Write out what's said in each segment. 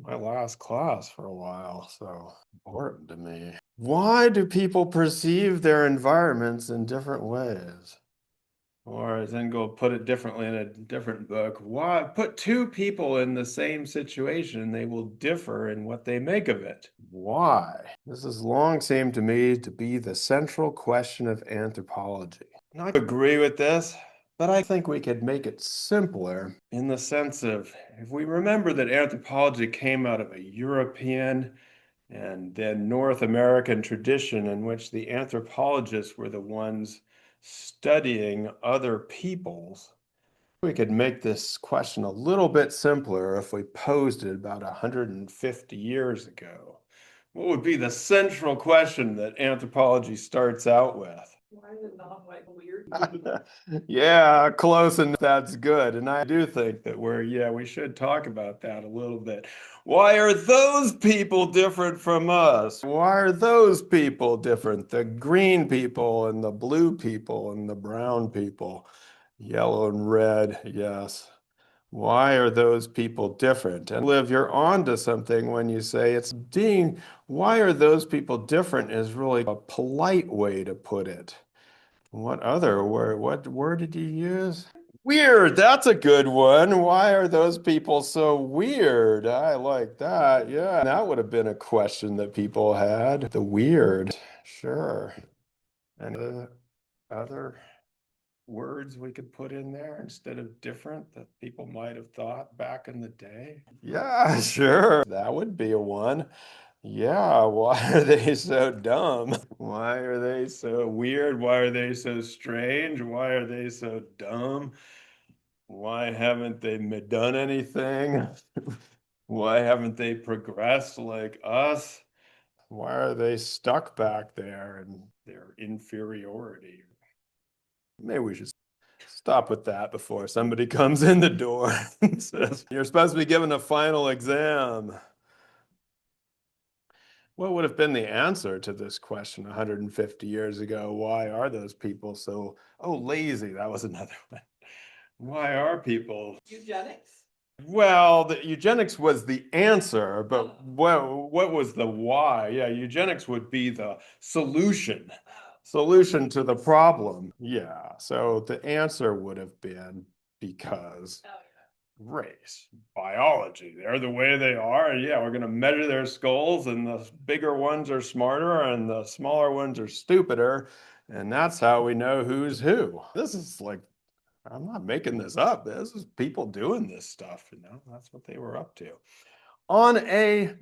My last class for a while, so important to me. Why do people perceive their environments in different ways? Or as Ingold put it differently in a different book, why put two people in the same situation and they will differ in what they make of it? Why? This has long seemed to me to be the central question of anthropology. And I agree with this, but I think we could make it simpler in the sense of if we remember that anthropology came out of a European and then North American tradition in which the anthropologists were the ones studying other peoples. We could make this question a little bit simpler if we posed it about 150 years ago. What would be the central question that anthropology starts out with? Why is it not like weird? Yeah, close enough. That's good. And I do think that we should talk about that a little bit. Why are those people different from us? Why are those people different? The green people and the blue people and the brown people, yellow and red, yes. Why are those people different? And Liv, you're on to something when you say why are those people different is really a polite way to put it. What other word? What word did you use? Weird. That's a good one. Why are those people so weird? I like that. Yeah, that would have been a question that people had. The weird. Sure. And other words we could put in there instead of different that people might have thought back in the day? Yeah, sure. That would be a one. Yeah, why are they so dumb? Why are they so weird? Why are they so strange? Why are they so dumb? Why haven't they done anything? Why haven't they progressed like us? Why are they stuck back there in their inferiority? Maybe we should stop with that before somebody comes in the door and says, "You're supposed to be given a final exam." What would have been the answer to this question 150 years ago? Why are those people so, oh, lazy? That was another one. Why are people? Eugenics? Well, the eugenics was the answer, but what was the why? Yeah, eugenics would be the solution to the problem. Yeah, so the answer would have been because race, biology. They're the way they are. Yeah, we're going to measure their skulls, and the bigger ones are smarter, and the smaller ones are stupider. And that's how we know who's who. This is like, I'm not making this up. This is people doing this stuff, that's what they were up to. On a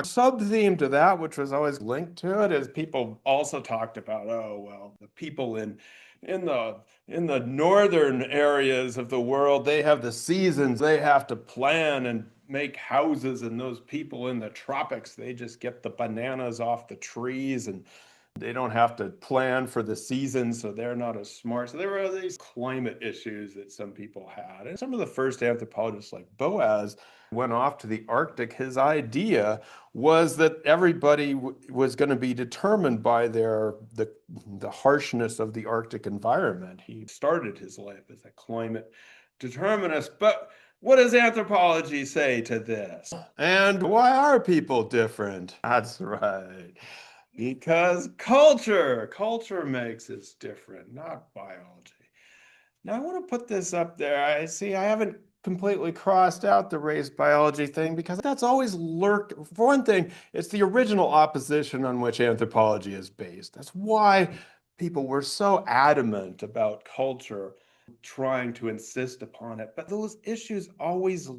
sub-theme to that, which was always linked to it, is people also talked about, oh, well, the people in the in the northern areas of the world, they have the seasons, they have to plan and make houses, and those people in the tropics, they just get the bananas off the trees and they don't have to plan for the season, so they're not as smart. So there were these climate issues that some people had. And some of the first anthropologists, like Boas, went off to the Arctic. His idea was that everybody was going to be determined by the harshness of the Arctic environment. He started his life as a climate determinist. But what does anthropology say to this? And why are people different? That's right. Because culture makes us different, not biology. Now I want to put this up there. I haven't completely crossed out the race biology thing because that's always lurked. For one thing, it's the original opposition on which anthropology is based. That's why people were so adamant about culture, trying to insist upon it. But those issues always,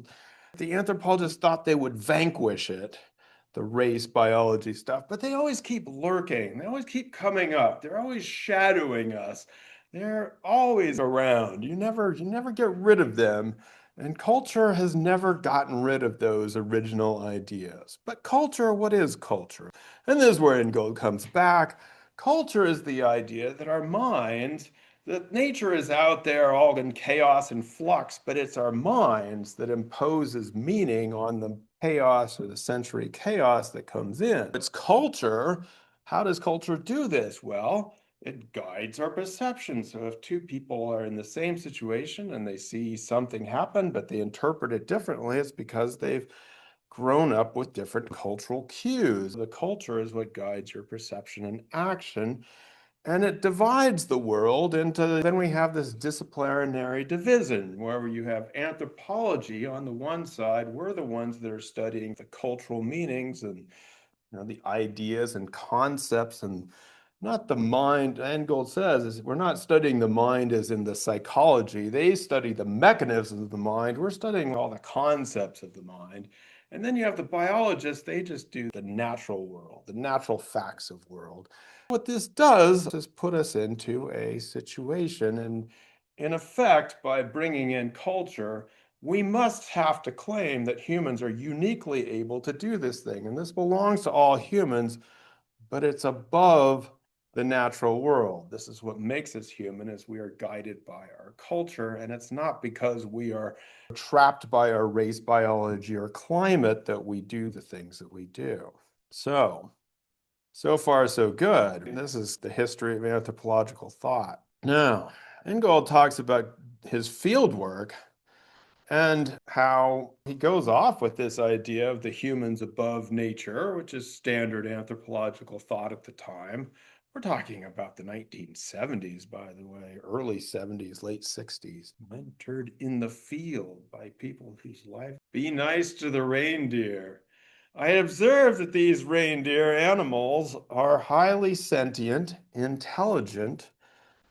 the anthropologists thought they would vanquish it, the race biology stuff, but they always keep lurking. They always keep coming up. They're always shadowing us. They're always around. You never get rid of them. And culture has never gotten rid of those original ideas. But culture, what is culture? And this is where Ingold comes back. Culture is the idea that our minds, that nature is out there all in chaos and flux, but it's our minds that imposes meaning on the chaos or the sensory chaos that comes in. It's culture. How does culture do this? Well, it guides our perception. So if two people are in the same situation and they see something happen, but they interpret it differently, it's because they've grown up with different cultural cues. The culture is what guides your perception and action, and it divides the world into, then we have this disciplinary division where you have anthropology on the one side. We're the ones that are studying the cultural meanings and the ideas and concepts, and not the mind. Ingold says is we're not studying the mind as in the psychology. They study the mechanisms of the mind. We're studying all the concepts of the mind. And then you have the biologists, they just do the natural world, the natural facts of world. What this does is put us into a situation, and in effect, by bringing in culture, we must have to claim that humans are uniquely able to do this thing. And this belongs to all humans, but it's above the natural world. This is what makes us human, is we are guided by our culture. And it's not because we are trapped by our race, biology, or climate that we do the things that we do. So far, so good. This is the history of anthropological thought. Now, Ingold talks about his field work and how he goes off with this idea of the humans above nature, which is standard anthropological thought at the time. We're talking about the 1970s, by the way, early 70s, late 60s. Mentored in the field by people whose life. Be nice to the reindeer. I observed that these reindeer animals are highly sentient, intelligent,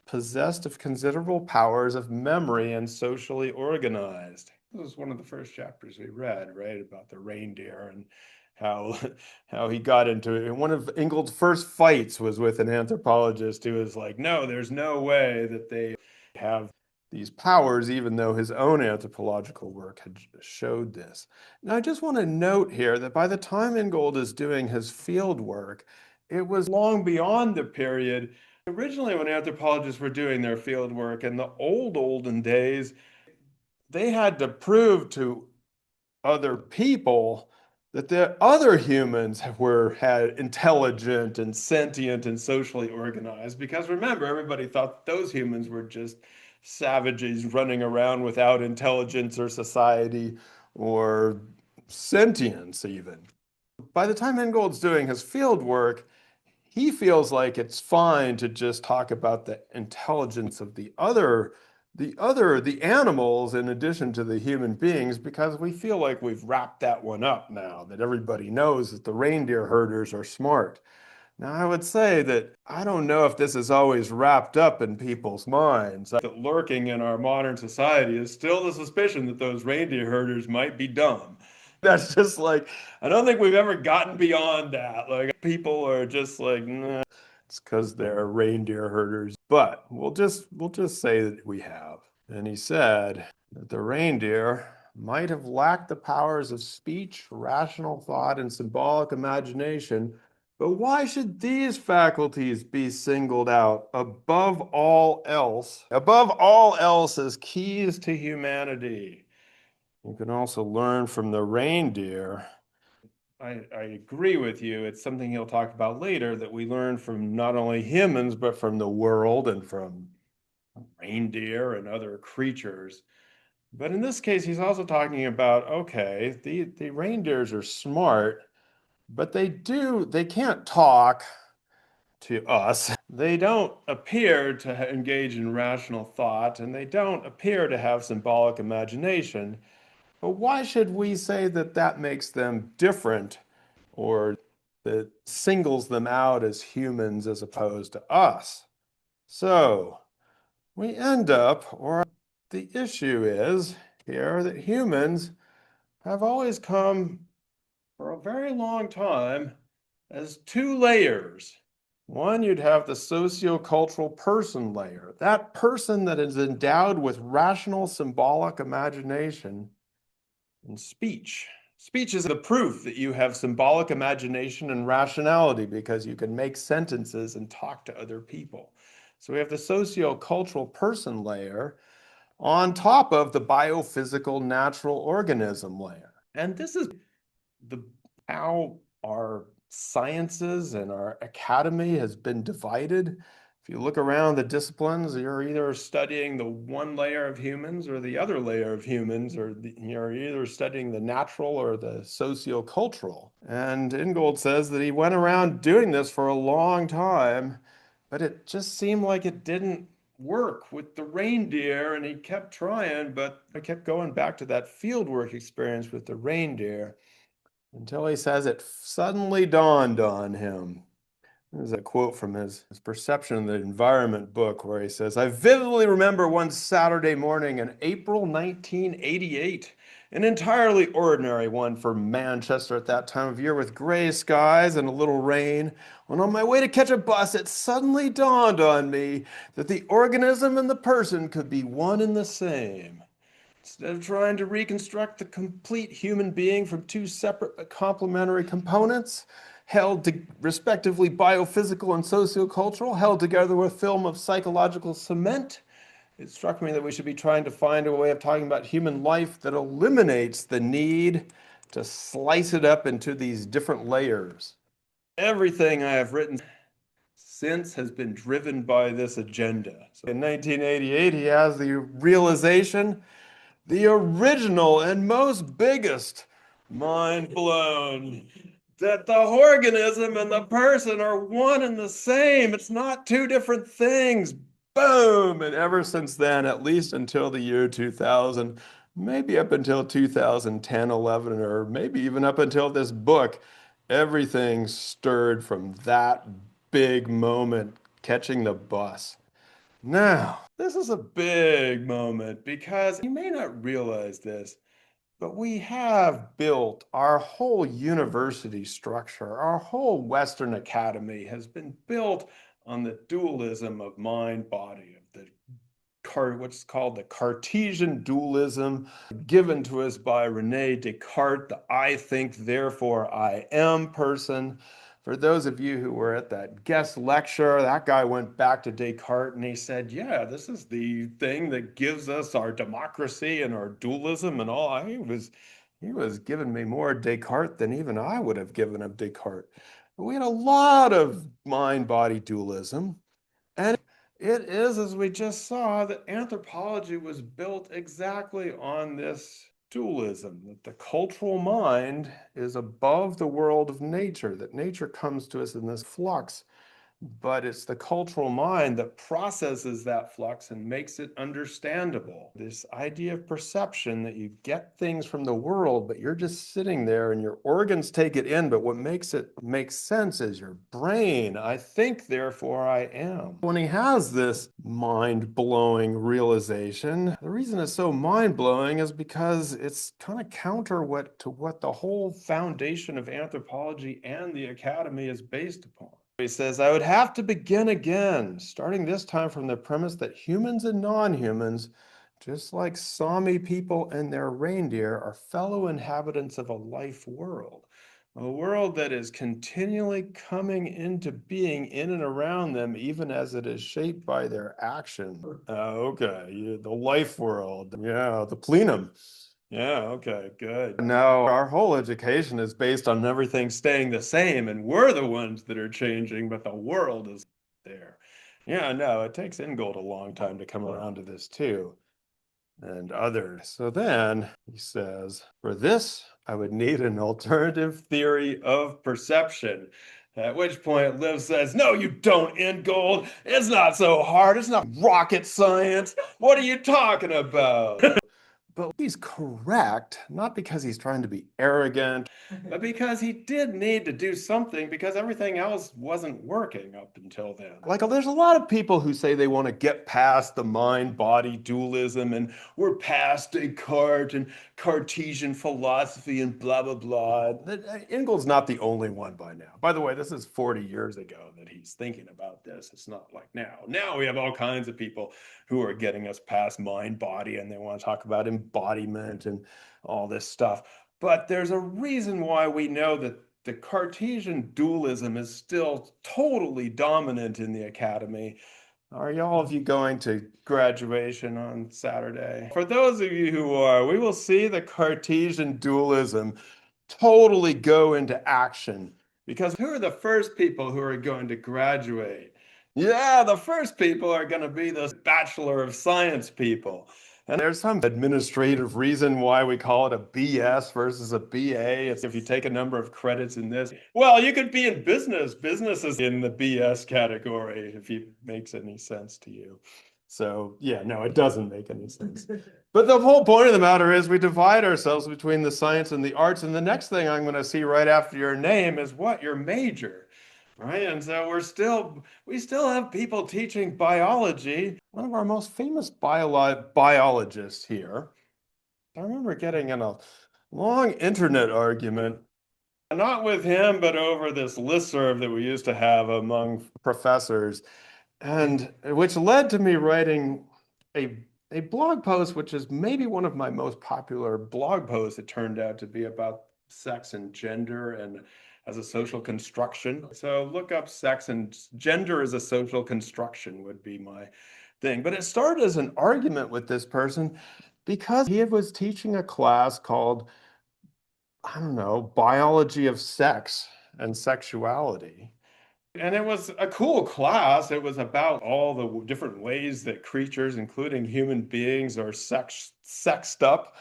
possessed of considerable powers of memory, and socially organized. This was one of the first chapters we read, right, about the reindeer and how how he got into it. And one of Ingold's first fights was with an anthropologist who was like, no, there's no way that they have these powers, even though his own anthropological work had showed this. Now, I just want to note here that by the time Ingold is doing his field work, it was long beyond the period. Originally, when anthropologists were doing their field work in the olden days, they had to prove to other people that the other humans had intelligent and sentient and socially organized. Because remember, everybody thought those humans were just savages running around without intelligence or society or sentience even. By the time Ingold's doing his field work, he feels like it's fine to just talk about the intelligence of the animals in addition to the human beings, because we feel like we've wrapped that one up now, that everybody knows that the reindeer herders are smart. Now, I would say that I don't know if this is always wrapped up in people's minds. That lurking in our modern society is still the suspicion that those reindeer herders might be dumb. That's just like, I don't think we've ever gotten beyond that. Like, people are just like, nah, it's because they're reindeer herders. But we'll just say that we have. And he said that the reindeer might have lacked the powers of speech, rational thought, and symbolic imagination, but why should these faculties be singled out above all else? Above all else as keys to humanity. You can also learn from the reindeer. I agree with you. It's something he'll talk about later, that we learn from not only humans, but from the world and from reindeer and other creatures. But in this case, he's also talking about, okay, the reindeers are smart, but they can't talk to us. They don't appear to engage in rational thought, and they don't appear to have symbolic imagination. But why should we say that that makes them different, or that singles them out as humans as opposed to us? So we end up, or the issue is here, that humans have always come for a very long time as two layers. One, you'd have the sociocultural person layer, that person that is endowed with rational symbolic imagination and speech. Speech is the proof that you have symbolic imagination and rationality, because you can make sentences and talk to other people. So we have the sociocultural person layer on top of the biophysical natural organism layer. And this is how our sciences and our academy has been divided. If you look around the disciplines, you're either studying the one layer of humans or the other layer of humans, or you're either studying the natural or the sociocultural. And Ingold says that he went around doing this for a long time, but it just seemed like it didn't work with the reindeer, and he kept trying, but I kept going back to that fieldwork experience with the reindeer until he says it suddenly dawned on him. There's a quote from his Perception of the Environment book where he says, I vividly remember one Saturday morning in April 1988, an entirely ordinary one for Manchester at that time of year with gray skies and a little rain. When on my way to catch a bus, it suddenly dawned on me that the organism and the person could be one and the same. Instead of trying to reconstruct the complete human being from two separate but complementary components, held to respectively biophysical and sociocultural, held together with a film of psychological cement, it struck me that we should be trying to find a way of talking about human life that eliminates the need to slice it up into these different layers. Everything I have written since has been driven by this agenda. So in 1988, he has the realization, the original and most biggest, mind blown, that the organism and the person are one and the same. It's not two different things. Boom! And ever since then, at least until the year 2000, maybe up until 2010, 11, or maybe even up until this book, everything stirred from that big moment, catching the bus. Now, this is a big moment because you may not realize this, but we have built our whole university structure, our whole Western academy has been built on the dualism of mind body, of the what's called the Cartesian dualism given to us by Rene Descartes, the I think, therefore I am person. For those of you who were at that guest lecture, that guy went back to Descartes and he said, yeah, this is the thing that gives us our democracy and our dualism and all. He was giving me more Descartes than even I would have given of Descartes. We had a lot of mind-body dualism. And it is, as we just saw, that anthropology was built exactly on this dualism, that the cultural mind is above the world of nature, that nature comes to us in this flux, but it's the cultural mind that processes that flux and makes it understandable. This idea of perception, that you get things from the world, but you're just sitting there and your organs take it in, but what makes it make sense is your brain. I think, therefore I am. When he has this mind-blowing realization, the reason it's so mind-blowing is because it's kind of counter to what the whole foundation of anthropology and the academy is based upon. He says, I would have to begin again, starting this time from the premise that humans and non-humans, just like Sami people and their reindeer, are fellow inhabitants of a life world. A world that is continually coming into being in and around them, even as it is shaped by their action. Okay, the life world. Yeah, the plenum. Yeah, okay, good. No, our whole education is based on everything staying the same, and we're the ones that are changing, but the world is there. Yeah, no, it takes Ingold a long time to come around to this too, and others. So then he says, for this, I would need an alternative theory of perception. At which point Liv says, no, you don't, Ingold. It's not so hard. It's not rocket science. What are you talking about? But he's correct, not because he's trying to be arrogant, but because he did need to do something because everything else wasn't working up until then. Like, there's a lot of people who say they want to get past the mind-body dualism and we're past Descartes and Cartesian philosophy and blah, blah, blah. Ingold's not the only one by now. By the way, this is 40 years ago that he's thinking about this. It's not like now. Now we have all kinds of people who are getting us past mind-body and they want to talk about embodiment and all this stuff. But there's a reason why we know that the Cartesian dualism is still totally dominant in the academy. Are all of you going to graduation on Saturday? For those of you who are, we will see the Cartesian dualism totally go into action. Because who are the first people who are going to graduate? Yeah, the first people are going to be the Bachelor of Science people. And there's some administrative reason why we call it a BS versus a BA. It's if you take a number of credits in this. Well, you could be in business. Business is in the BS category, if it makes any sense to you. So, yeah, no, it doesn't make any sense. But the whole point of the matter is we divide ourselves between the science and the arts. And the next thing I'm going to see right after your name is what? Your major. Right. And so we still have people teaching biology. One of our most famous biologists here. I remember getting in a long internet argument, not with him, but over this listserv that we used to have among professors, and which led to me writing a a blog post, which is maybe one of my most popular blog posts. It turned out to be about sex and gender and as a social construction. So look up sex and gender as a social construction would be my thing. But it started as an argument with this person because he was teaching a class called, I don't know, biology of sex and sexuality. And it was a cool class. It was about all the different ways that creatures, including human beings, are sexed up,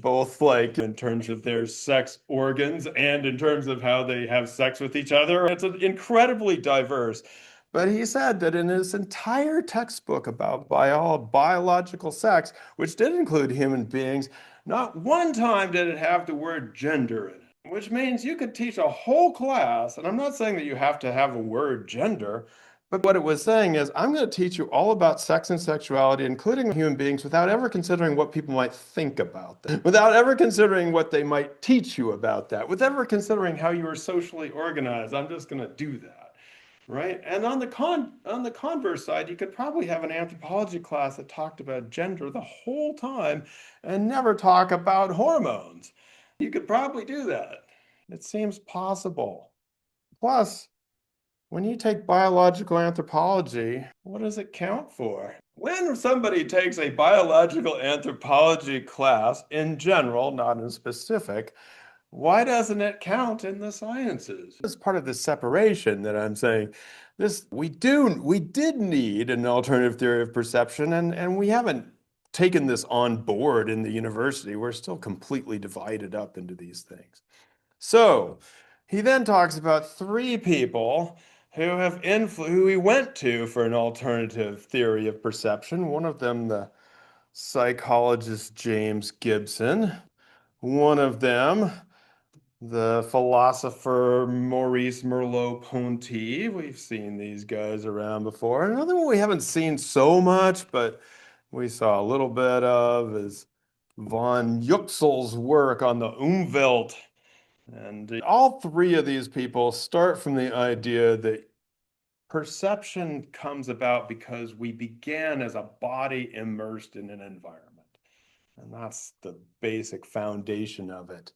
both like in terms of their sex organs and in terms of how they have sex with each other. It's incredibly diverse. But he said that in his entire textbook about biological sex, which did include human beings, not one time did it have the word gender in it, which means you could teach a whole class. And I'm not saying that you have to have the word gender, but what it was saying is, I'm going to teach you all about sex and sexuality, including human beings, without ever considering what people might think about that, without ever considering what they might teach you about that, without ever considering how you are socially organized. I'm just going to do that. Right. And on the converse side, you could probably have an anthropology class that talked about gender the whole time and never talk about hormones. You could probably do that. It seems possible. Plus, when you take biological anthropology, what does it count for? When somebody takes a biological anthropology class in general, not in specific, why doesn't it count in the sciences? It's part of the separation that I'm saying. This we did need an alternative theory of perception, and we haven't taken this on board in the university. We're still completely divided up into these things. So he then talks about three people who he went to for an alternative theory of perception. One of them, the psychologist James Gibson. One of them, the philosopher Maurice Merleau-Ponty. We've seen these guys around before. Another one we haven't seen so much, but we saw a little bit of is von Yüxel's work on the Umwelt. And all three of these people start from the idea that perception comes about because we began as a body immersed in an environment. And that's the basic foundation of it.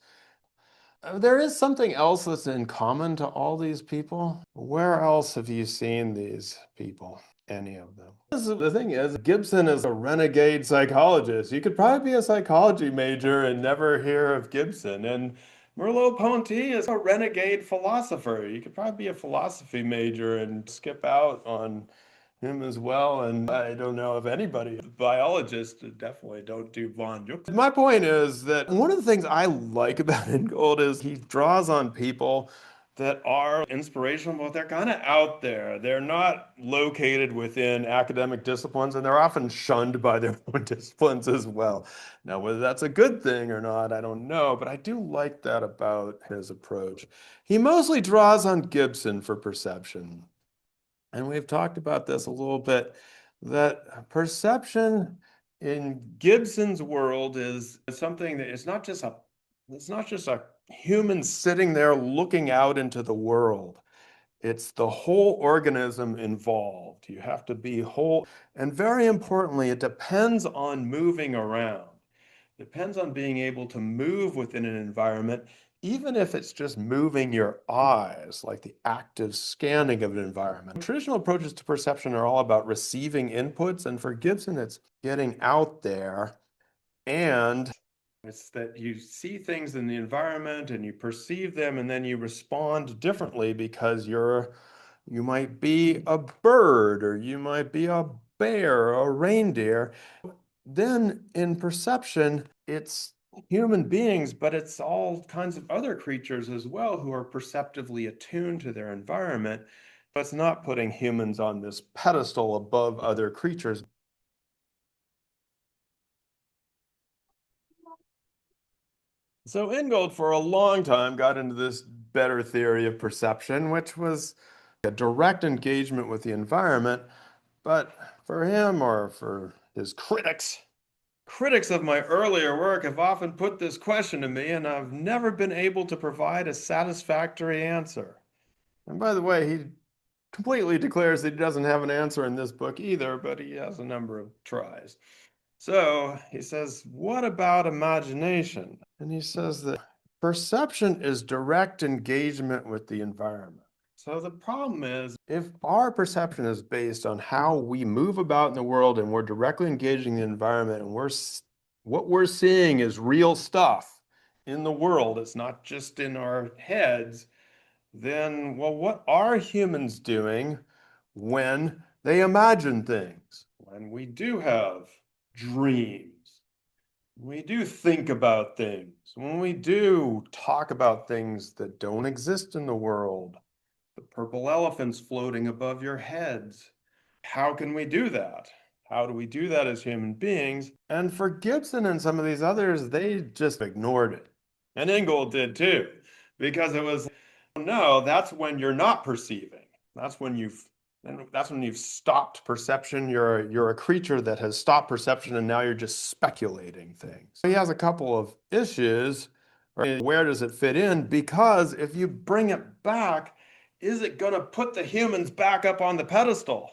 There is something else that's in common to all these people. Where else have you seen these people? Any of them? The thing is, Gibson is a renegade psychologist. You could probably be a psychology major and never hear of Gibson. And Merleau-Ponty is a renegade philosopher. You could probably be a philosophy major and skip out on him as well. And I don't know if anybody, biologists definitely don't do von Euclid. My point is that one of the things I like about Ingold is he draws on people that are inspirational, but they're kind of out there. They're not located within academic disciplines, and they're often shunned by their own disciplines as well. Now, whether that's a good thing or not, I don't know, but I do like that about his approach. He mostly draws on Gibson for perception. And we've talked about this a little bit, that perception in Gibson's world is something that it's not just a human sitting there looking out into the world. It's the whole organism involved. You have to be whole. And very importantly, it depends on moving around. Depends on being able to move within an environment, even if it's just moving your eyes, like the active scanning of an environment. Traditional approaches to perception are all about receiving inputs, and for Gibson, it's getting out there, and it's that you see things in the environment and you perceive them, and then you respond differently because You might be a bird, or you might be a bear or a reindeer. Then in perception, it's human beings, but it's all kinds of other creatures as well who are perceptively attuned to their environment. But it's not putting humans on this pedestal above other creatures. So Ingold, for a long time, got into this better theory of perception, which was a direct engagement with the environment. But for him, or for his critics of my earlier work have often put this question to me, and I've never been able to provide a satisfactory answer. And by the way, he completely declares that he doesn't have an answer in this book either, but he has a number of tries. So he says, what about imagination? And he says that perception is direct engagement with the environment. So the problem is, if our perception is based on how we move about in the world and we're directly engaging the environment and what we're seeing is real stuff in the world, it's not just in our heads, then, well, what are humans doing when they imagine things? When we do have dreams, we do think about things, when we do talk about things that don't exist in the world, the purple elephants floating above your heads. How can we do that? How do we do that as human beings? And for Gibson and some of these others, they just ignored it. And Ingold did too, because it was, no, that's when you're not perceiving. That's when you've stopped perception. You're a creature that has stopped perception, and now you're just speculating things. So he has a couple of issues. Right? Where does it fit in? Because if you bring it back, is it going to put the humans back up on the pedestal?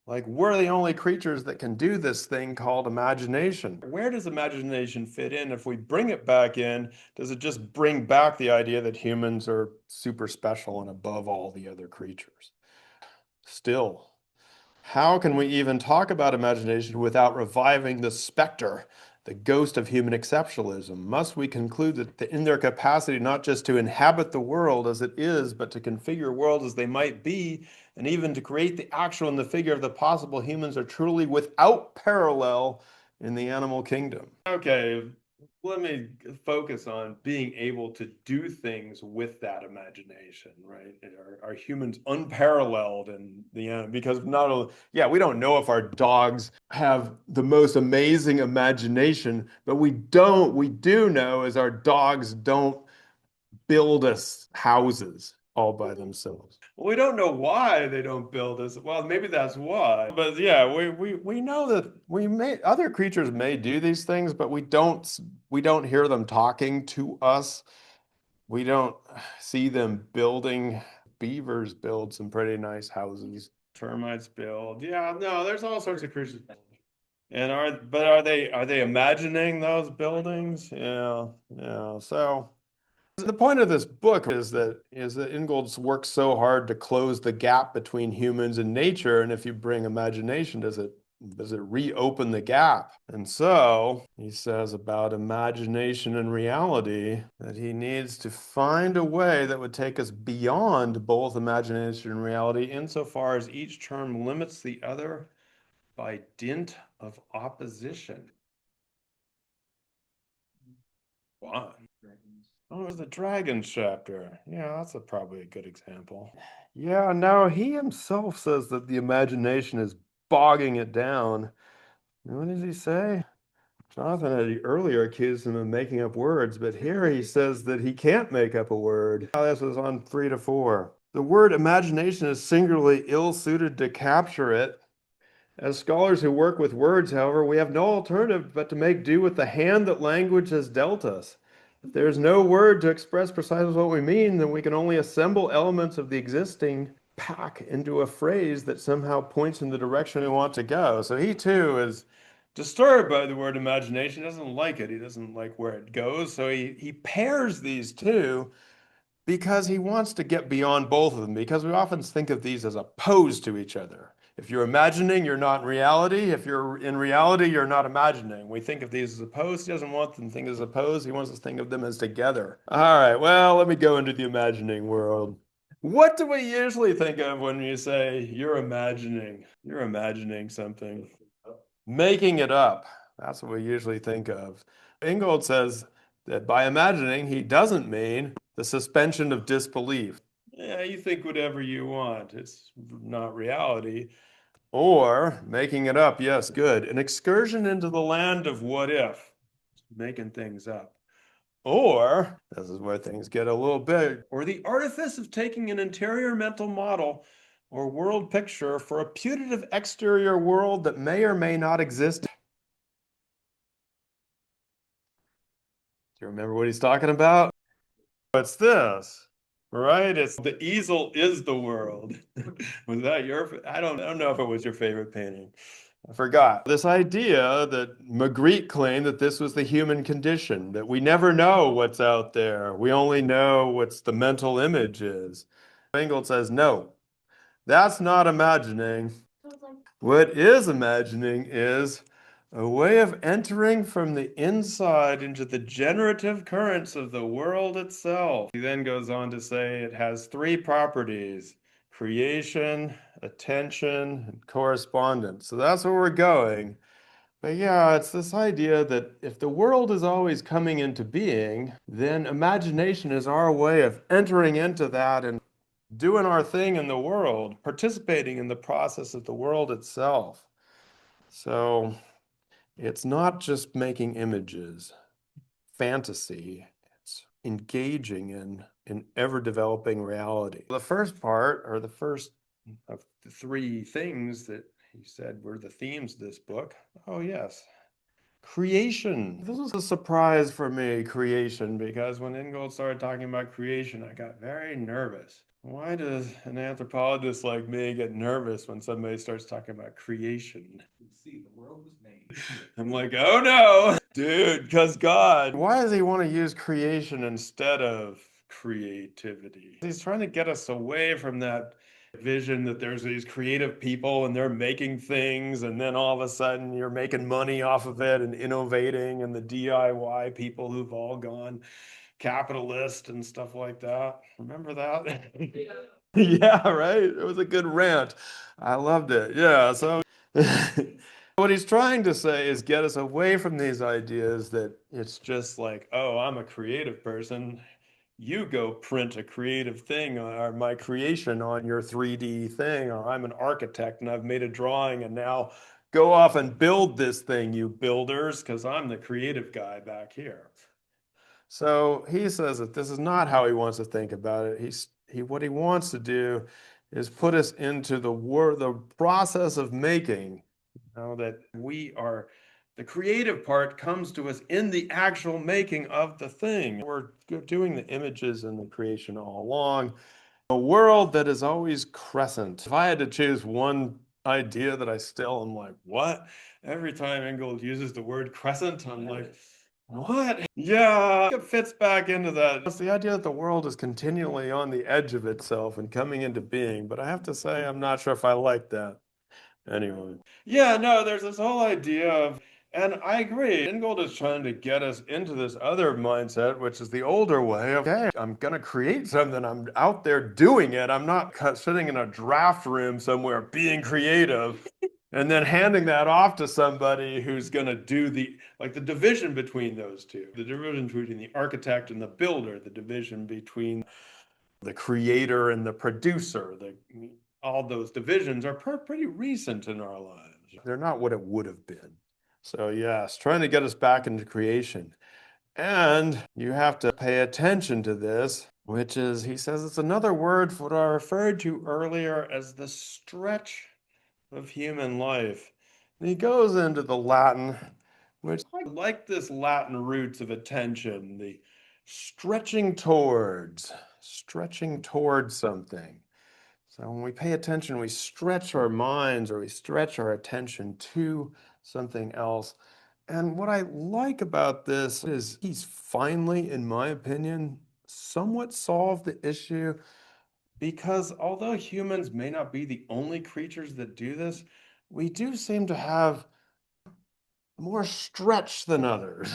Like, we're the only creatures that can do this thing called imagination. Where does imagination fit in? If we bring it back in, does it just bring back the idea that humans are super special and above all the other creatures? Still, how can we even talk about imagination without reviving the specter, the ghost of human exceptionalism? Must we conclude that in their capacity not just to inhabit the world as it is, but to configure worlds as they might be, and even to create the actual and the figure of the possible, humans are truly without parallel in the animal kingdom? Okay, let me focus on being able to do things with that imagination, right? Are humans unparalleled in the end? Because not only, yeah, we don't know if our dogs have the most amazing imagination, but we do know is our dogs don't build us houses all by themselves. Well, we don't know why they don't build us. Well, maybe that's why. But yeah, we know that other creatures may do these things, but we don't hear them talking to us. We don't see them building. Beavers build some pretty nice houses. Termites build. Yeah, no, there's all sorts of creatures. And are they imagining those buildings? Yeah, yeah. So the point of this book is that Ingold's worked so hard to close the gap between humans and nature, and if you bring imagination, does it reopen the gap? And so he says about imagination and reality that he needs to find a way that would take us beyond both imagination and reality, insofar as each term limits the other by dint of opposition. Why? Oh, the dragons chapter. Yeah, that's probably a good example. Yeah, no, he himself says that the imagination is bogging it down. What does he say? Jonathan had earlier accused him of making up words, but here he says that he can't make up a word. This was on 3 to 4. The word imagination is singularly ill-suited to capture it. As scholars who work with words, however, we have no alternative but to make do with the hand that language has dealt us. If there is no word to express precisely what we mean, then we can only assemble elements of the existing pack into a phrase that somehow points in the direction we want to go. So he too is disturbed by the word imagination. He doesn't like it. He doesn't like where it goes. So he pairs these two because he wants to get beyond both of them, because we often think of these as opposed to each other. If you're imagining, you're not in reality. If you're in reality, you're not imagining. We think of these as opposed. He doesn't want them to think as opposed. He wants us to think of them as together. All right, well, let me go into the imagining world. What do we usually think of when you say you're imagining? You're imagining something. Making it up. That's what we usually think of. Ingold says that by imagining, he doesn't mean the suspension of disbelief. Yeah, you think whatever you want. It's not reality. Or making it up. Yes, good. An excursion into the land of what if, making things up. Or, this is where things get a little big, or the artifice of taking an interior mental model or world picture for a putative exterior world that may or may not exist. Do you remember what he's talking about? What's this? Right? It's the easel is the world. Was that your, I don't know if it was your favorite painting. I forgot. This idea that Magritte claimed that this was the human condition, that we never know what's out there. We only know what's the mental image is. Ingold says, no, that's not imagining. What is imagining is a way of entering from the inside into the generative currents of the world itself. He then goes on to say it has three properties: creation, attention, and correspondence. So that's where we're going. But yeah, it's this idea that if the world is always coming into being, then imagination is our way of entering into that and doing our thing in the world, participating in the process of the world itself. So it's not just making images, fantasy, it's engaging in ever developing reality. The first part, or the first of the three things that he said were the themes of this book. Oh, yes. Creation. This was a surprise for me, creation, because when Ingold started talking about creation, I got very nervous. Why does an anthropologist like me get nervous when somebody starts talking about creation? See, the world was made. I'm like, oh no, dude, because God. Why does he want to use creation instead of creativity? He's trying to get us away from that vision that there's these creative people and they're making things, and then all of a sudden you're making money off of it and innovating, and the DIY people who've all gone capitalist and stuff like that. Remember that? Yeah, right. It was a good rant. I loved it. Yeah. So what he's trying to say is get us away from these ideas that it's just like, oh, I'm a creative person. You go print a creative thing or my creation on your 3D thing, or I'm an architect and I've made a drawing and now go off and build this thing, you builders, because I'm the creative guy back here. So he says that this is not how he wants to think about it. What he wants to do is put us into the process of making. That we are, the creative part comes to us in the actual making of the thing. We're doing the images and the creation all along. A world that is always crescent. If I had to choose one idea that I still am like, what? Every time Ingold uses the word crescent, I'm like, what? Yeah, it fits back into that. It's the idea that the world is continually on the edge of itself and coming into being, but I have to say, I'm not sure if I like that. Anyway. Yeah, no, there's this whole idea of, and I agree, Ingold is trying to get us into this other mindset, which is the older way of, hey, I'm gonna create something, I'm out there doing it, I'm not sitting in a draft room somewhere being creative and then handing that off to somebody who's gonna do like the division between those two, the division between the architect and the builder, the division between the creator and the producer, all those divisions are pretty recent in our lives. They're not what it would have been. So yes, trying to get us back into creation. And you have to pay attention to this, which is, he says it's another word for what I referred to earlier as the stretch of human life. And he goes into the Latin, which I like this Latin roots of attention, the stretching towards something. So when we pay attention, we stretch our minds or we stretch our attention to something else. And what I like about this is he's finally, in my opinion, somewhat solved the issue, because although humans may not be the only creatures that do this, we do seem to have more stretch than others.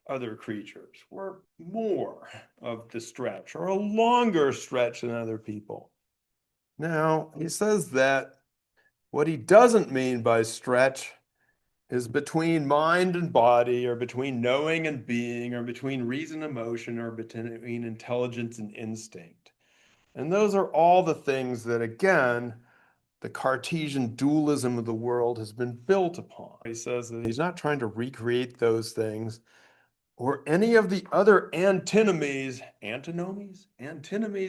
other creatures. We're more of the stretch or a longer stretch than other people. Now, he says that what he doesn't mean by stretch is between mind and body, or between knowing and being, or between reason and emotion, or between intelligence and instinct. And those are all the things that, again, the Cartesian dualism of the world has been built upon. He says that he's not trying to recreate those things or any of the other antinomies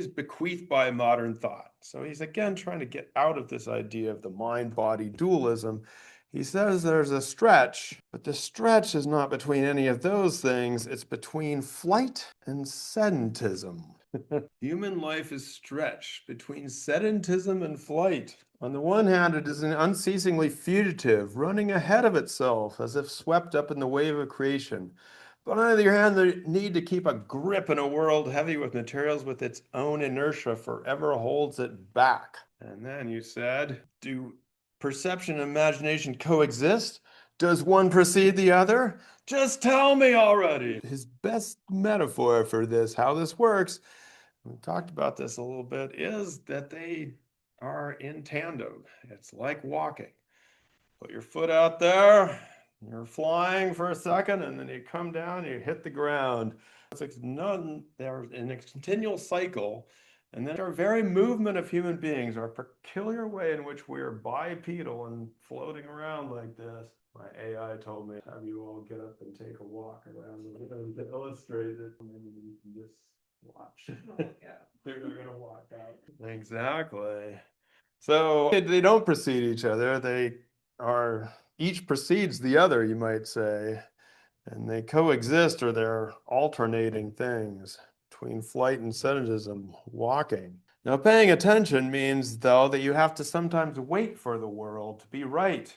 bequeathed by modern thought. So he's again trying to get out of this idea of the mind-body dualism. He says there's a stretch, but the stretch is not between any of those things. It's between flight and sedentism. Human life is stretched between sedentism and flight. On the one hand, it is an unceasingly fugitive, running ahead of itself as if swept up in the wave of creation. But on the other hand, the need to keep a grip in a world heavy with materials with its own inertia forever holds it back. And then you said, do perception and imagination coexist? Does one precede the other? Just tell me already. His best metaphor for this, how this works, we talked about this a little bit, is that they are in tandem. It's like walking. Put your foot out there, you're flying for a second, and then you come down, you hit the ground. It's like they're in a continual cycle. And then our very movement of human beings, our peculiar way in which we are bipedal and floating around like this. My AI told me, have you all get up and take a walk around the room to illustrate it. Maybe you can just watch. Yeah, they're gonna walk out. Exactly. So they don't precede each other. They are, each precedes the other, you might say, and they coexist, or they're alternating things between flight and sedentism, walking. Now, paying attention means, though, that you have to sometimes wait for the world to be right.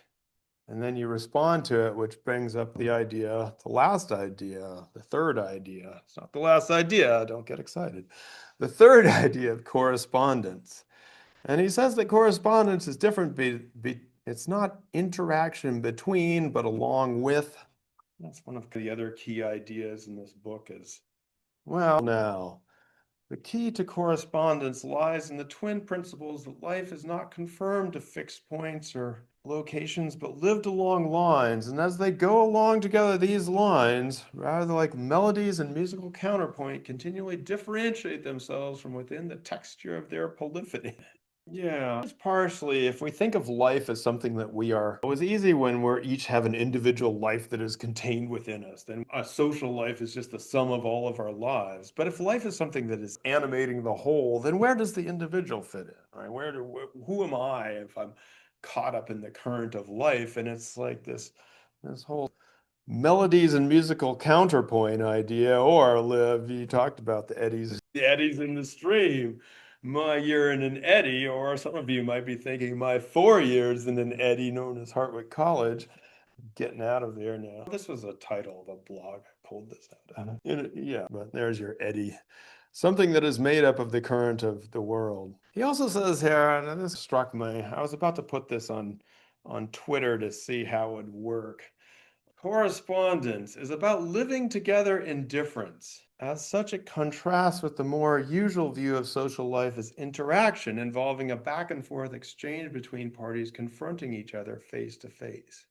And then you respond to it, which brings up the idea, the last idea, the third idea. It's not the last idea, don't get excited. The third idea of correspondence. And he says that correspondence is different. It's not interaction between, but along with. That's one of the other key ideas in this book is, well, now, the key to correspondence lies in the twin principles that life is not confirmed to fixed points or locations, but lived along lines. And as they go along together, these lines, rather like melodies and musical counterpoint, continually differentiate themselves from within the texture of their polyphony. Yeah, it's partially, if we think of life as something that we are, it was easy when we're each have an individual life that is contained within us. Then a social life is just the sum of all of our lives. But if life is something that is animating the whole, then where does the individual fit in? Right? Who am I if I'm caught up in the current of life? And it's like this whole melodies and musical counterpoint idea, or Liv, you talked about the eddies in the stream. My year in an eddy, or some of you might be thinking my 4 years in an eddy known as Hartwick College. Getting out of there now. This was a title of a blog. I pulled this out. Yeah, but there's your eddy. Something that is made up of the current of the world. He also says here, and this struck me, I was about to put this on Twitter to see how it would work. Correspondence is about living together in difference. As such, it contrasts with the more usual view of social life as interaction involving a back and forth exchange between parties confronting each other face to face.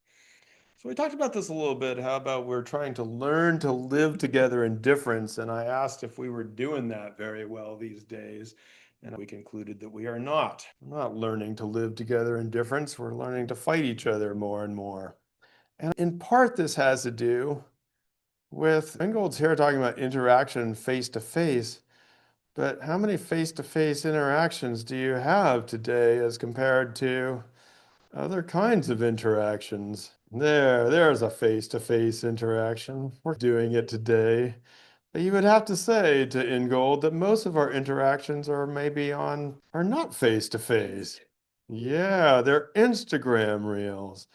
So we talked about this a little bit. How about we're trying to learn to live together in difference? And I asked if we were doing that very well these days. And we concluded that we are not. We're not learning to live together in difference. We're learning to fight each other more and more. And in part, this has to do with Ingold's here talking about interaction face to face. But how many face to face interactions do you have today as compared to other kinds of interactions? There's a face to face interaction. We're doing it today. But you would have to say to Ingold that most of our interactions are not face to face. Yeah, they're Instagram reels.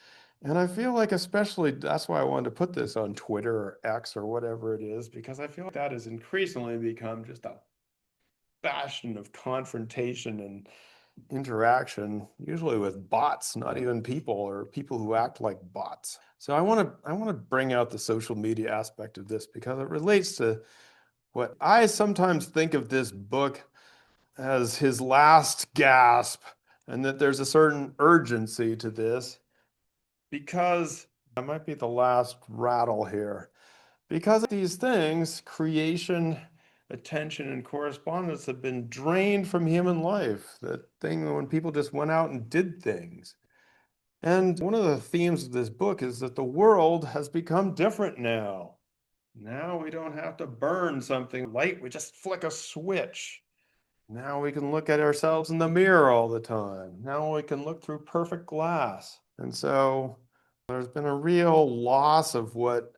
And I feel like especially that's why I wanted to put this on Twitter or X or whatever it is, because I feel like that has increasingly become just a bastion of confrontation interaction, usually with bots, not even people or people who act like bots. So I want to bring out the social media aspect of this because it relates to what I sometimes think of this book as his last gasp, and that there's a certain urgency to this because that might be the last rattle here. Because of these things, creation, attention, and correspondence have been drained from human life. That thing when people just went out and did things. And one of the themes of this book is that the world has become different now. Now we don't have to burn something light, we just flick a switch. Now we can look at ourselves in the mirror all the time. Now we can look through perfect glass. And so there's been a real loss of what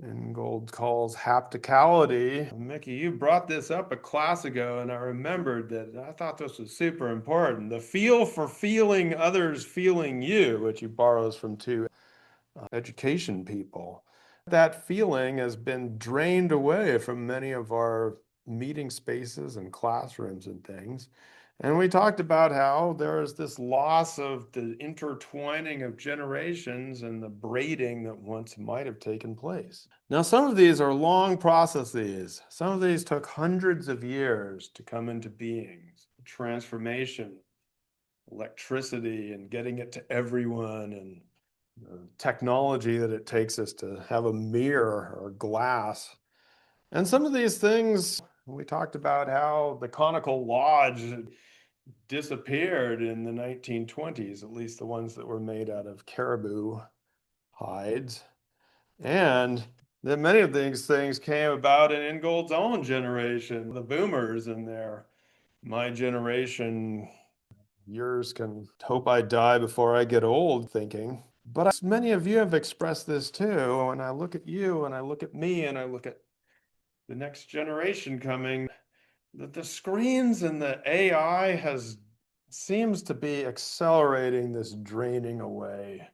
Ingold calls hapticality. Mickey, you brought this up a class ago, and I remembered that I thought this was super important. The feel for feeling others feeling you, which he borrows from two education people. That feeling has been drained away from many of our meeting spaces and classrooms and things. And we talked about how there is this loss of the intertwining of generations and the braiding that once might have taken place. Now, some of these are long processes. Some of these took hundreds of years to come into beings. Transformation, electricity, and getting it to everyone, and the technology that it takes us to have a mirror or glass. And some of these things, we talked about how the conical lodge disappeared in the 1920s, at least the ones that were made out of caribou hides. And that many of these things came about in Ingold's own generation, the boomers and their my generation, yours can hope I die before I get old thinking. But many of you have expressed this too. When I look at you and I look at me and I look at the next generation coming, that the screens and the AI has seems to be accelerating this draining away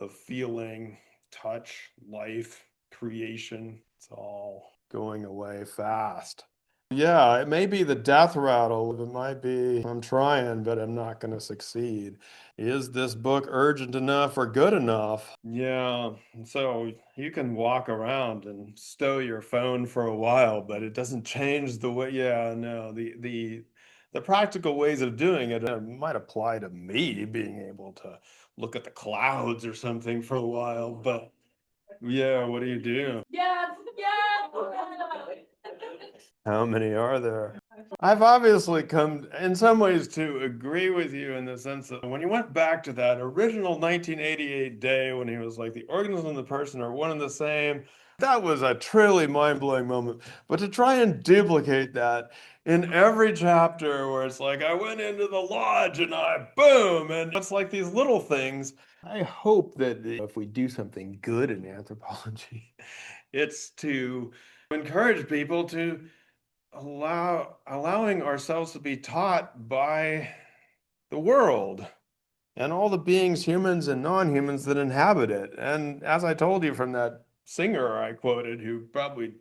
of feeling, touch, life, creation. It's all going away fast. Yeah, it may be the death rattle. It might be, I'm trying, but I'm not going to succeed. Is this book urgent enough or good enough? Yeah, so you can walk around and stow your phone for a while, but it doesn't change the way, yeah, no, the practical ways of doing it might apply to me being able to look at the clouds or something for a while, but yeah, what do you do? Yeah, yeah. How many are there? I've obviously come in some ways to agree with you in the sense that when you went back to that original 1988 day when he was like the organism and the person are one and the same, that was a truly mind-blowing moment. But to try and duplicate that in every chapter where it's like I went into the lodge and I boom, and it's like these little things. I hope that if we do something good in anthropology, it's to encourage people to allowing ourselves to be taught by the world and all the beings, humans and non-humans, that inhabit it. And as I told you from that singer I quoted, who probably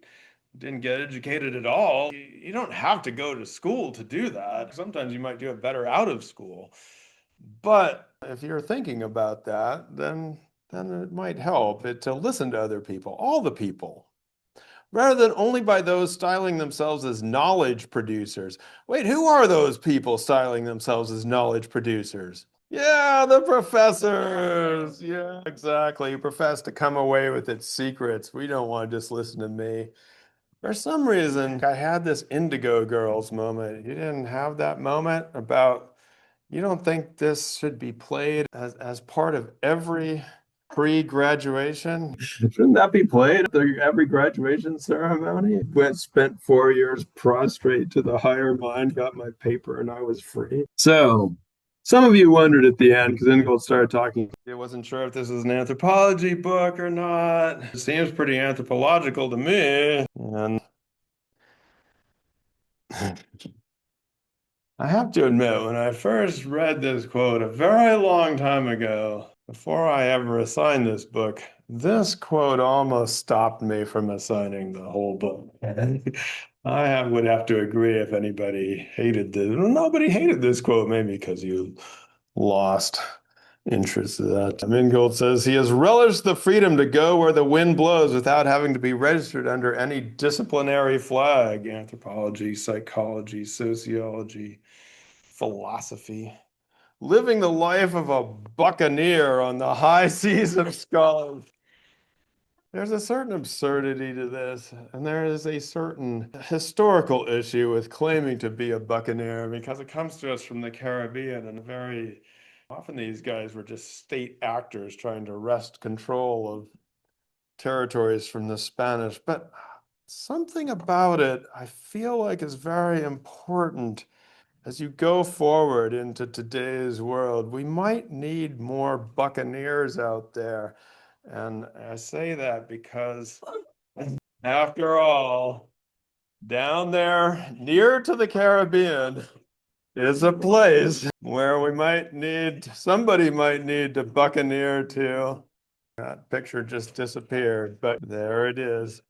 didn't get educated at all, you don't have to go to school to do that. Sometimes you might do it better out of school. But if you're thinking about that, then it might help it to listen to other people, all the people, rather than only by those styling themselves as knowledge producers. Wait, who are those people styling themselves as knowledge producers? Yeah, the professors. Yeah, exactly. Who profess to come away with its secrets. We don't want to just listen to me. For some reason, I had this Indigo Girls moment. You didn't have that moment about, you don't think this should be played as part of every pre-graduation? Shouldn't that be played at every graduation ceremony? Went spent 4 years prostrate to the higher mind, got my paper, and I was free. So, some of you wondered at the end because Ingold started talking. I wasn't sure if this was an anthropology book or not. It seems pretty anthropological to me. And I have to admit, when I first read this quote a very long time ago, before I ever assigned this book This quote almost stopped me from assigning the whole book. Would have to agree if anybody hated this. Well, nobody hated this quote, maybe because you lost interest in that. Ingold says he has relished the freedom to go where the wind blows without having to be registered under any disciplinary flag. Anthropology, psychology, sociology, philosophy. Living the life of a buccaneer on the high seas of Scotland. There's a certain absurdity to this, and there is a certain historical issue with claiming to be a buccaneer because it comes to us from the Caribbean, and very often these guys were just state actors trying to wrest control of territories from the Spanish. But something about it I feel like is very important as you go forward into today's world. We might need more buccaneers out there. And I say that because, after all, down there near to the Caribbean is a place where somebody might need to buccaneer to. That picture just disappeared, but there it is.